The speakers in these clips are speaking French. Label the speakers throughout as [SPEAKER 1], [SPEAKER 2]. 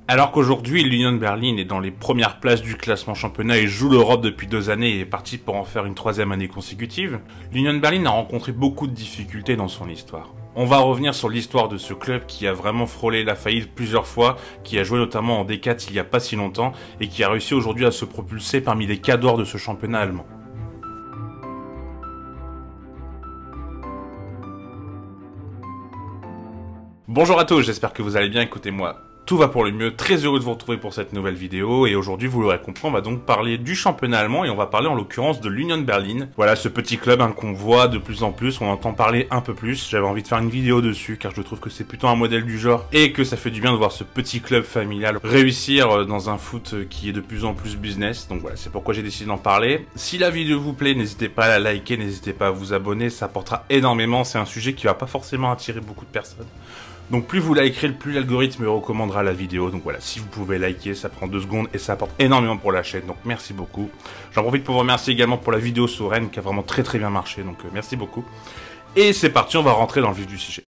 [SPEAKER 1] Alors qu'aujourd'hui, l'Union Berlin est dans les premières places du classement championnat et joue l'Europe depuis 2 années et est parti pour en faire une 3e année consécutive, l'Union Berlin a rencontré beaucoup de difficultés dans son histoire. On va revenir sur l'histoire de ce club qui a vraiment frôlé la faillite plusieurs fois, qui a joué notamment en D4 il y a pas si longtemps et qui a réussi aujourd'hui à se propulser parmi les cadors de ce championnat allemand. Bonjour à tous, j'espère que vous allez bien, écoutez-moi. Tout va pour le mieux, très heureux de vous retrouver pour cette nouvelle vidéo, et aujourd'hui, vous l'aurez compris, on va donc parler du championnat allemand, et on va parler en l'occurrence de l'Union Berlin. Voilà, ce petit club qu'on voit de plus en plus, on entend parler un peu plus, j'avais envie de faire une vidéo dessus, car je trouve que c'est plutôt un modèle du genre, et que ça fait du bien de voir ce petit club familial réussir dans un foot qui est de plus en plus business, donc voilà, c'est pourquoi j'ai décidé d'en parler. Si la vidéo vous plaît, n'hésitez pas à la liker, n'hésitez pas à vous abonner, ça apportera énormément, c'est un sujet qui va pas forcément attirer beaucoup de personnes. Donc plus vous likerez, plus l'algorithme recommandera la vidéo. Donc voilà, si vous pouvez liker, ça prend 2 secondes et ça apporte énormément pour la chaîne. Donc merci beaucoup. J'en profite pour vous remercier également pour la vidéo sur Rennes qui a vraiment très bien marché. Donc merci beaucoup. Et c'est parti, on va rentrer dans le vif du sujet.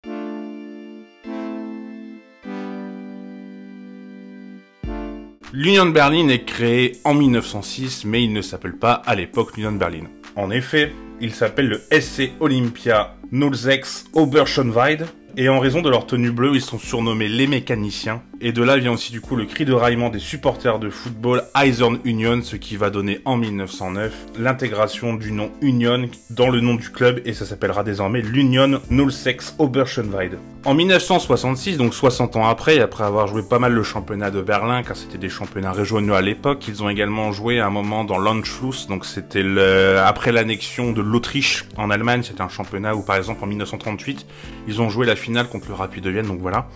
[SPEAKER 1] L'Union Berlin est créé en 1906, mais il ne s'appelle pas à l'époque l'Union Berlin. En effet, il s'appelle le SC Olympia 06 Oberschöneweide. Et en raison de leur tenue bleue, ils sont surnommés les mécaniciens. Et de là vient aussi du coup le cri de raillement des supporters de football Eisern Union, ce qui va donner en 1909 l'intégration du nom Union dans le nom du club et ça s'appellera désormais l'Union 06 Oberschöneweide. En 1966, donc 60 ans après avoir joué pas mal le championnat de Berlin, car c'était des championnats régionaux à l'époque, ils ont également joué à un moment dans l'Anschluss, donc c'était après l'annexion de l'Autriche en Allemagne, c'était un championnat où par exemple en 1938, ils ont joué la finale contre le Rapid de Vienne, donc voilà.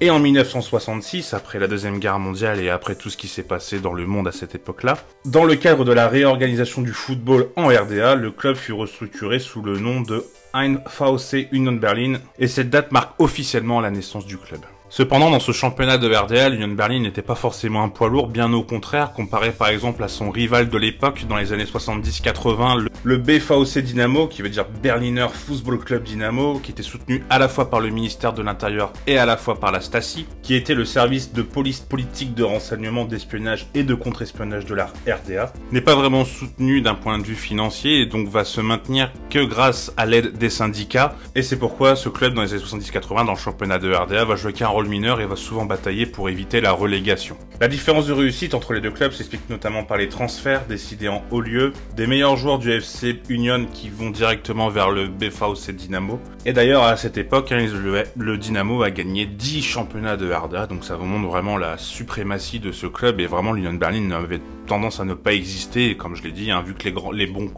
[SPEAKER 1] Et en 1966, après la Deuxième Guerre mondiale et après tout ce qui s'est passé dans le monde à cette époque-là, dans le cadre de la réorganisation du football en RDA, le club fut restructuré sous le nom de 1 VfC Union Berlin, et cette date marque officiellement la naissance du club. Cependant, dans ce championnat de RDA, l'Union Berlin n'était pas forcément un poids lourd, bien au contraire, comparé par exemple à son rival de l'époque, dans les années 70-80, le BVC Dynamo, qui veut dire Berliner Fußball Club Dynamo, qui était soutenu à la fois par le ministère de l'Intérieur et à la fois par la Stasi, qui était le service de police politique de renseignement, d'espionnage et de contre-espionnage de la RDA, n'est pas vraiment soutenu d'un point de vue financier et donc va se maintenir que grâce à l'aide des syndicats, et c'est pourquoi ce club dans les années 70-80, dans le championnat de RDA, va jouer qu'un rôle mineur et va souvent batailler pour éviter la relégation. La différence de réussite entre les deux clubs s'explique notamment par les transferts décidés en haut lieu, des meilleurs joueurs du FC Union qui vont directement vers le BVC Dynamo. Et d'ailleurs à cette époque, le Dynamo a gagné 10 championnats de RDA, donc ça vous montre vraiment la suprématie de ce club et vraiment l'Union Berlin avait tendance à ne pas exister, et comme je l'ai dit, vu que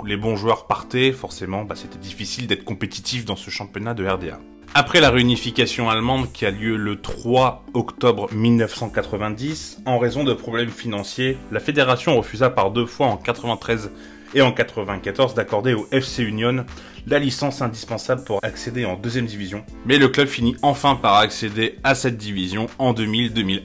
[SPEAKER 1] les bons joueurs partaient, forcément c'était difficile d'être compétitif dans ce championnat de RDA. Après la réunification allemande qui a lieu le 3 octobre 1990, en raison de problèmes financiers, la fédération refusa par 2 fois en 93 et en 94 d'accorder au FC Union la licence indispensable pour accéder en 2e division. Mais le club finit enfin par accéder à cette division en 2000-2001.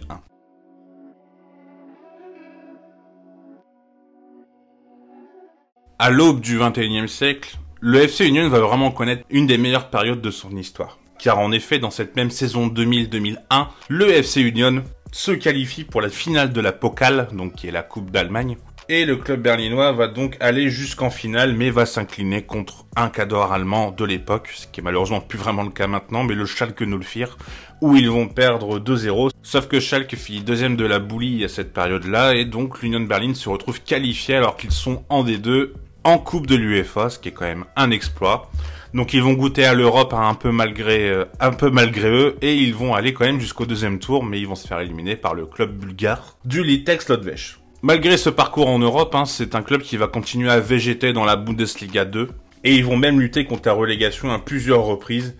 [SPEAKER 1] À l'aube du XXIe siècle, le FC Union va vraiment connaître une des meilleures périodes de son histoire. Car en effet, dans cette même saison 2000-2001, le FC Union se qualifie pour la finale de la Pokal, donc qui est la Coupe d'Allemagne. Et le club berlinois va donc aller jusqu'en finale, mais va s'incliner contre un cador allemand de l'époque, ce qui est malheureusement plus vraiment le cas maintenant, mais le Schalke 04, où ils vont perdre 2-0. Sauf que Schalke finit 2e de la boulie à cette période-là, et donc l'Union Berlin se retrouve qualifiée alors qu'ils sont en D2, en Coupe de l'UEFA, ce qui est quand même un exploit. Donc ils vont goûter à l'Europe un peu malgré eux, et ils vont aller quand même jusqu'au 2e tour, mais ils vont se faire éliminer par le club bulgare du Litex Lodz. Malgré ce parcours en Europe, c'est un club qui va continuer à végéter dans la Bundesliga 2, et ils vont même lutter contre la relégation à plusieurs reprises,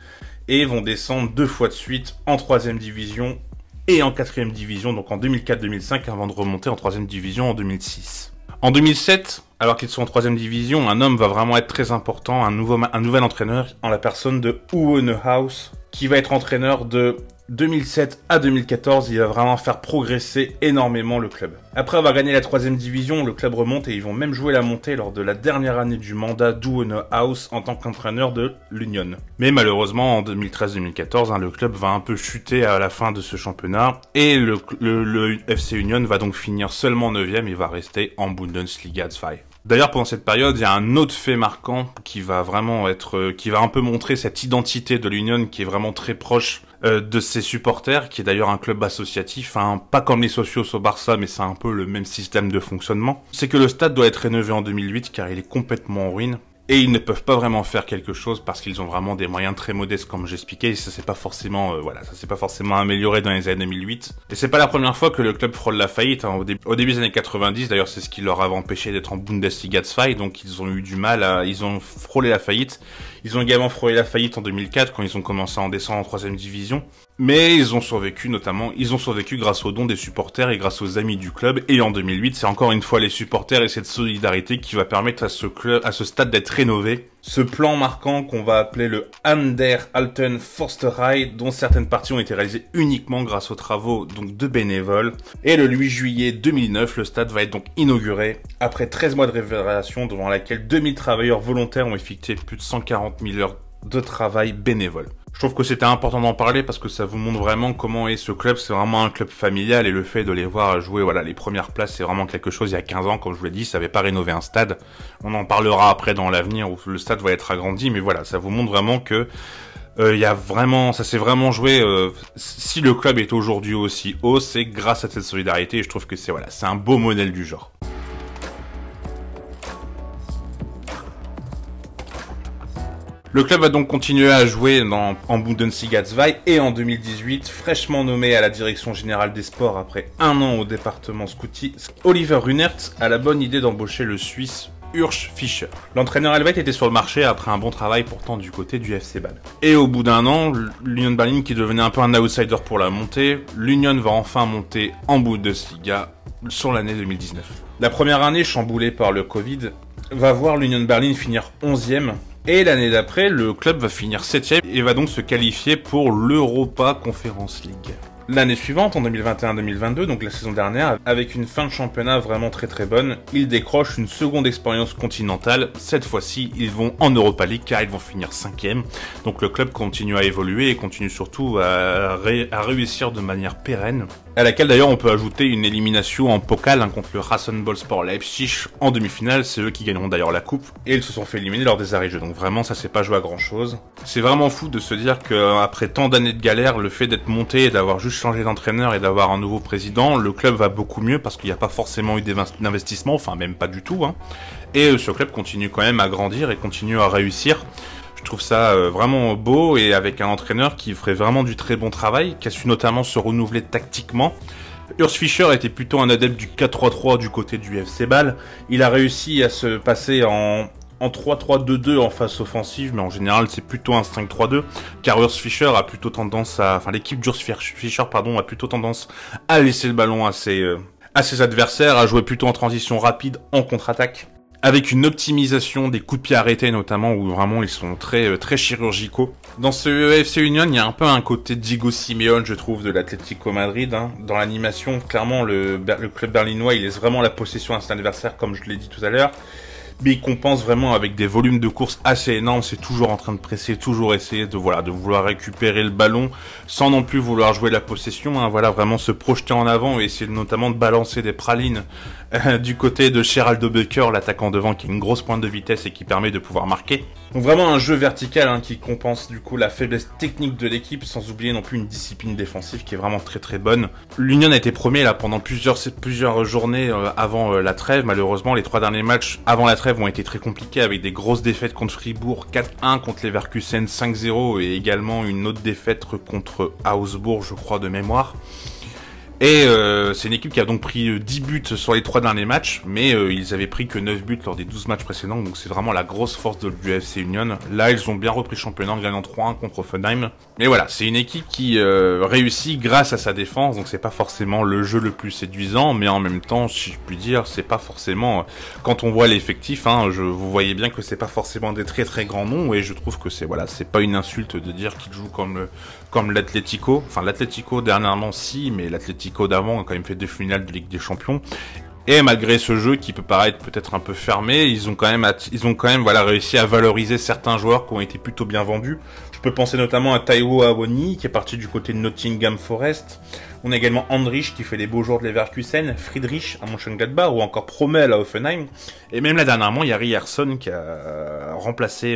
[SPEAKER 1] et vont descendre 2 fois de suite en 3e division et en 4e division, donc en 2004-2005, avant de remonter en 3e division en 2006. En 2007, alors qu'ils sont en 3e division, un homme va vraiment être très important, un nouvel entraîneur en la personne de Uwe Neuhaus, qui va être entraîneur de 2007 à 2014, il va vraiment faire progresser énormément le club. Après avoir gagné la 3e division, le club remonte et ils vont même jouer la montée lors de la dernière année du mandat d'Ueno House en tant qu'entraîneur de l'Union. Mais malheureusement, en 2013-2014, le club va un peu chuter à la fin de ce championnat et le FC Union va donc finir seulement 9e et va rester en Bundesliga 2. D'ailleurs, pendant cette période, il y a un autre fait marquant qui va vraiment qui va un peu montrer cette identité de l'Union qui est vraiment très proche de ses supporters, qui est d'ailleurs un club associatif, pas comme les socios au Barça, mais c'est un peu le même système de fonctionnement. C'est que le stade doit être rénové en 2008 car il est complètement en ruine. Et ils ne peuvent pas vraiment faire quelque chose parce qu'ils ont vraiment des moyens très modestes, comme j'expliquais, et ça s'est pas forcément, ça s'est pas forcément amélioré dans les années 2008. Et c'est pas la première fois que le club frôle la faillite, au début des années 90, d'ailleurs c'est ce qui leur avait empêché d'être en Bundesliga 2, donc ils ont eu du mal ils ont frôlé la faillite. Ils ont également frôlé la faillite en 2004 quand ils ont commencé à en descendre en 3e division. Mais ils ont survécu grâce aux dons des supporters et grâce aux amis du club. Et en 2008, c'est encore une fois les supporters et cette solidarité qui va permettre à ce stade d'être rénové. Ce plan marquant qu'on va appeler le An der Alten Forsterei, dont certaines parties ont été réalisées uniquement grâce aux travaux donc de bénévoles. Et le 8 juillet 2009, le stade va être donc inauguré après 13 mois de révération durant laquelle 2000 travailleurs volontaires ont effectué plus de 140 000 heures de travail bénévole. Je trouve que c'était important d'en parler parce que ça vous montre vraiment comment est ce club. C'est vraiment un club familial et le fait de les voir jouer les premières places, c'est vraiment quelque chose. Il y a 15 ans, comme je vous l'ai dit, ça n'avait pas rénové un stade. On en parlera après dans l'avenir où le stade va être agrandi, mais voilà, ça vous montre vraiment que ça s'est vraiment joué. Si le club est aujourd'hui aussi haut, c'est grâce à cette solidarité et je trouve que c'est un beau modèle du genre. Le club va donc continuer à jouer en Bundesliga 2 et en 2018, fraîchement nommé à la direction générale des sports après un an au département scouti, Oliver Runert a la bonne idée d'embaucher le Suisse Urs Fischer. L'entraîneur helvétique était sur le marché après un bon travail pourtant du côté du FC Bâle. Et au bout d'un an, l'Union Berlin qui devenait un peu un outsider pour la montée, l'Union va enfin monter en Bundesliga sur l'année 2019. La première année chamboulée par le Covid va voir l'Union Berlin finir 11e. Et l'année d'après, le club va finir 7e et va donc se qualifier pour l'Europa Conference League. L'année suivante, en 2021-2022, donc la saison dernière, avec une fin de championnat vraiment très très bonne, ils décrochent une seconde expérience continentale. Cette fois-ci, ils vont en Europa League car ils vont finir 5e. Donc le club continue à évoluer et continue surtout à réussir de manière pérenne. À laquelle d'ailleurs on peut ajouter une élimination en Pokal contre le Rasenballsport Leipzig en demi-finale. C'est eux qui gagneront d'ailleurs la coupe et ils se sont fait éliminer lors des arrêts-jeux. Donc vraiment ça s'est pas joué à grand chose. C'est vraiment fou de se dire qu'après tant d'années de galère, le fait d'être monté et d'avoir juste changé d'entraîneur et d'avoir un nouveau président, le club va beaucoup mieux parce qu'il n'y a pas forcément eu d'investissement, enfin même pas du tout. Et ce club continue quand même à grandir et continue à réussir. Je trouve ça vraiment beau et avec un entraîneur qui ferait vraiment du très bon travail, qui a su notamment se renouveler tactiquement. Urs Fischer était plutôt un adepte du 4-3-3 du côté du FC Bâle. Il a réussi à se passer en 3-3-2-2 en phase offensive, mais en général c'est plutôt un 5-3-2, car Urs Fischer a plutôt tendance l'équipe d'Urs Fischer, a plutôt tendance à laisser le ballon à ses adversaires, à jouer plutôt en transition rapide, en contre-attaque, avec une optimisation des coups de pied arrêtés notamment, où vraiment ils sont très très chirurgicaux. Dans ce FC Union, il y a un peu un côté Diego Simeone, je trouve, de l'Atlético Madrid. Dans l'animation, clairement, le club berlinois, il laisse vraiment la possession à son adversaire, comme je l'ai dit tout à l'heure. Mais il compense vraiment avec des volumes de course assez énormes, c'est toujours en train de presser, toujours essayer de vouloir récupérer le ballon, sans non plus vouloir jouer la possession, vraiment se projeter en avant et essayer notamment de balancer des pralines du côté de Geraldo Becker, l'attaquant devant, qui a une grosse pointe de vitesse et qui permet de pouvoir marquer. Donc vraiment un jeu vertical qui compense du coup la faiblesse technique de l'équipe, sans oublier non plus une discipline défensive qui est vraiment très très bonne. L'Union a été premier là pendant plusieurs journées avant la trêve. Malheureusement, les 3 derniers matchs avant la trêve ont été très compliqués avec des grosses défaites contre Fribourg, 4-1 contre Leverkusen, 5-0 et également une autre défaite contre Augsbourg, je crois de mémoire. Et c'est une équipe qui a donc pris 10 buts sur les 3 derniers matchs, mais ils avaient pris que 9 buts lors des 12 matchs précédents, donc c'est vraiment la grosse force du FC Union. Là, ils ont bien repris le championnat en gagnant 3-1 contre Offenheim. Mais voilà, c'est une équipe qui réussit grâce à sa défense, donc c'est pas forcément le jeu le plus séduisant, mais en même temps, si je puis dire, c'est pas forcément... Quand on voit l'effectif, hein, vous voyez bien que c'est pas forcément des très très grands noms, et je trouve que c'est pas une insulte de dire qu'ils jouent comme l'Atlético. Enfin, l'Atlético dernièrement si, mais l'Atlético d'avant a quand même fait 2 finales de Ligue des Champions. Et malgré ce jeu qui peut paraître peut-être un peu fermé, ils ont quand même voilà réussi à valoriser certains joueurs qui ont été plutôt bien vendus. Je peux penser notamment à Taiwo Awoniyi qui est parti du côté de Nottingham Forest. On a également Andrich qui fait les beaux jours de Leverkusen, Friedrich à Mönchengladbach ou encore Promel à Offenheim. Et même là dernièrement, il y a Ryerson qui a remplacé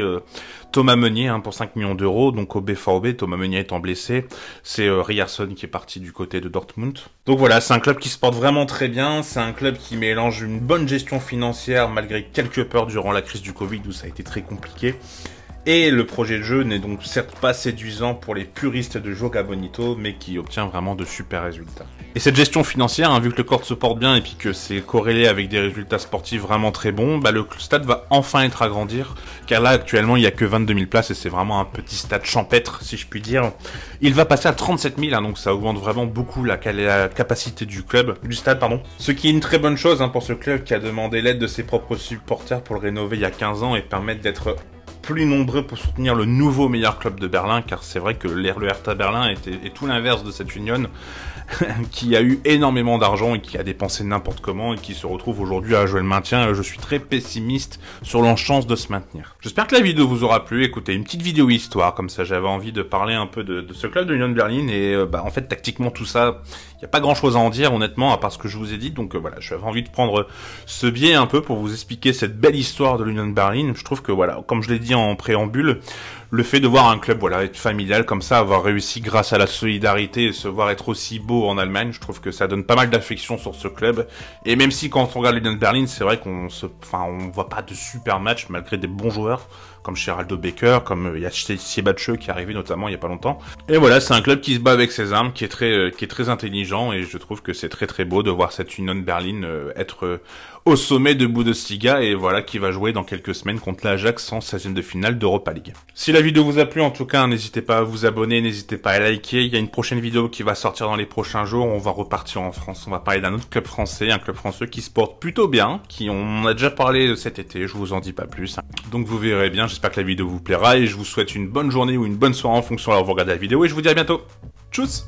[SPEAKER 1] Thomas Meunier pour 5 millions d'euros. Donc au BVB, Thomas Meunier étant blessé, c'est Ryerson qui est parti du côté de Dortmund. Donc voilà, c'est un club qui se porte vraiment très bien. C'est un club qui mélange une bonne gestion financière malgré quelques peurs durant la crise du Covid où ça a été très compliqué. Et le projet de jeu n'est donc certes pas séduisant pour les puristes de Joga Bonito, mais qui obtient vraiment de super résultats. Et cette gestion financière, vu que le corps se porte bien et puis que c'est corrélé avec des résultats sportifs vraiment très bons, le stade va enfin être agrandir, car là actuellement il n'y a que 22 000 places et c'est vraiment un petit stade champêtre si je puis dire. Il va passer à 37 000, donc ça augmente vraiment beaucoup la capacité du stade. Ce qui est une très bonne chose pour ce club qui a demandé l'aide de ses propres supporters pour le rénover il y a 15 ans et permettre d'être plus nombreux pour soutenir le nouveau meilleur club de Berlin, car c'est vrai que le Hertha Berlin est tout l'inverse de cette Union, qui a eu énormément d'argent et qui a dépensé n'importe comment et qui se retrouve aujourd'hui à jouer le maintien. Je suis très pessimiste sur leur chance de se maintenir. J'espère que la vidéo vous aura plu. Écoutez, une petite vidéo histoire, comme ça j'avais envie de parler un peu de ce club de Union Berlin et en fait tactiquement tout ça, il n'y a pas grand chose à en dire honnêtement, à part ce que je vous ai dit, donc voilà, j'avais envie de prendre ce biais un peu pour vous expliquer cette belle histoire de l'Union Berlin. Je trouve que voilà, comme je l'ai dit en préambule, le fait de voir un club être familial comme ça, avoir réussi grâce à la solidarité et se voir être aussi beau en Allemagne, je trouve que ça donne pas mal d'affection sur ce club. Et même si quand on regarde l'Union Berlin, c'est vrai on voit pas de super matchs malgré des bons joueurs comme Geraldo Becker, comme il y a Siebatcheux qui est arrivé notamment il y a pas longtemps. Et voilà, c'est un club qui se bat avec ses armes, qui est très intelligent, et je trouve que c'est très très beau de voir cette Union Berlin être au sommet de Bundesliga, et voilà qui va jouer dans quelques semaines contre l'Ajax en 16e de finale d'Europa League. Si la vidéo vous a plu, en tout cas, n'hésitez pas à vous abonner, n'hésitez pas à liker. Il y a une prochaine vidéo qui va sortir dans les prochains jours. On va repartir en France. On va parler d'un autre club français, un club français qui se porte plutôt bien, on a déjà parlé cet été, je vous en dis pas plus. Donc vous verrez bien, j'espère que la vidéo vous plaira et je vous souhaite une bonne journée ou une bonne soirée en fonction de là où vous regardez la vidéo et je vous dis à bientôt. Tchuss!